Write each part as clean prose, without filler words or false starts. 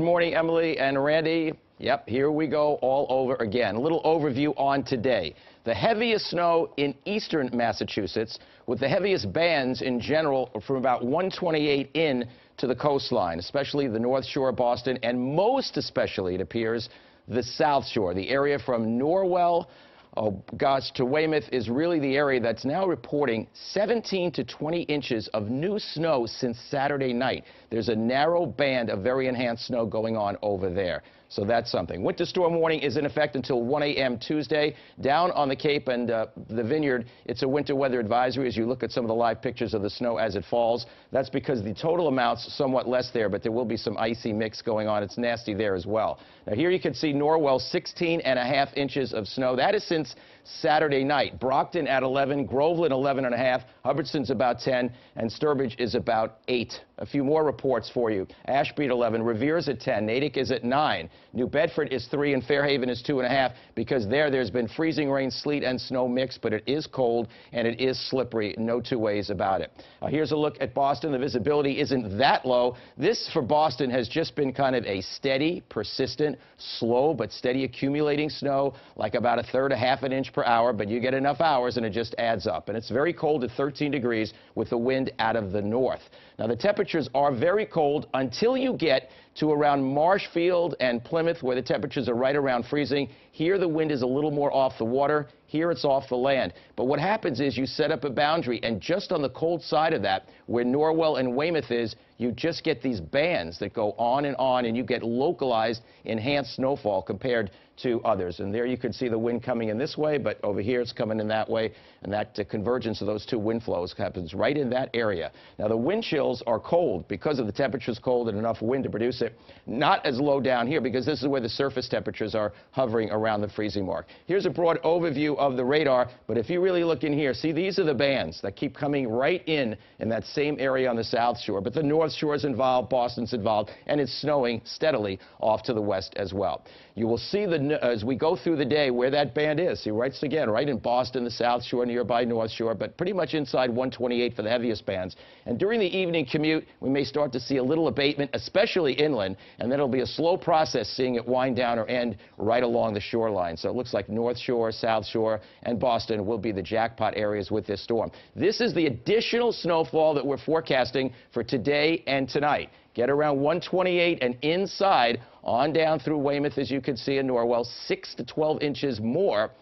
morning, Emily and Randy. Yep, here we go all over again. A little overview on today. The heaviest snow in eastern Massachusetts, with the heaviest bands in general from about 128 in to the coastline, especially the North Shore of Boston, and most especially, it appears, the South Shore. The area from Norwell, to Weymouth is really the area that's now reporting 17 to 20 inches of new snow since Saturday night. There's a narrow band of very enhanced snow going on over there. So that's something. Winter storm warning is in effect until 1 a.m. Tuesday. Down on the Cape and the Vineyard, it's a winter weather advisory as you look at some of the live pictures of the snow as it falls. That's because the total amount's somewhat less there, but there will be some icy mix going on. It's nasty there as well. Now here you can see Norwell, 16.5 inches of snow. That is since Saturday night. Brockton at 11, Groveland 11.5, Hubbardston's about 10, and Sturbridge is about 8. A few more reports for you. Ashby at 11, Revere's at 10, Natick is at 9, New Bedford is 3, and Fairhaven is 2.5, because there's been freezing rain, sleet, and snow mix, but it is cold and it is slippery. No two ways about it. Here's a look at Boston. The visibility isn't that low. This for Boston has just been kind of a steady, persistent, slow but steady accumulating snow, like about a third, a half an inch per hour, but you get enough hours and it just adds up. And it's very cold at 13 degrees with the wind out of the north. Now the temperatures are very cold until you get to around Marshfield and Plymouth, where the temperatures are right around freezing. Here the wind is a little more off the water. Here it's off the land. But what happens is you set up a boundary, and just on the cold side of that, where Norwell and Weymouth is, you just get these bands that go on, and you get localized enhanced snowfall compared to others. And there you can see the wind coming in this way, but over here it's coming in that way, and that convergence of those two wind flows happens right in that area. Now the wind chills are cold because of the temperatures cold and enough wind to produce it. Not as low down here, because this is where the surface temperatures are hovering around the freezing mark. Here's a broad overview of the radar, but if you really look in here, see, these are the bands that keep coming right in that same area on the South Shore. But the North Shore is involved, Boston's involved, and it's snowing steadily off to the west as well. You will see as we go through the day where that band is. See, right again, right in Boston, the South Shore, nearby North Shore, but pretty much inside 128 for the heaviest bands. And during the evening commute, we may start to see a little abatement, especially inland, and then it'll be a slow process seeing it wind down or end right along the shoreline. So it looks like North Shore, South Shore, and Boston will be the jackpot areas with this storm. This is the additional snowfall that we're forecasting for today and tonight. Get around 128 and inside on down through Weymouth, as you can see in Norwell, 6 to 12 inches more,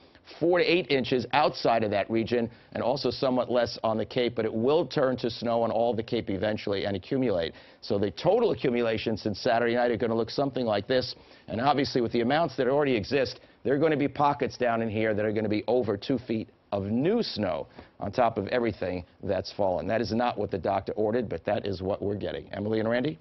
4 to 8 inches outside of that region, and also somewhat less on the Cape, but it will turn to snow on all the Cape eventually and accumulate. So the total accumulation since Saturday night are going to look something like this, and obviously with the amounts that already exist, there are going to be pockets down in here that are going to be over 2 feet of new snow on top of everything that's fallen. That is not what the doctor ordered, but that is what we're getting. Emily and Randy?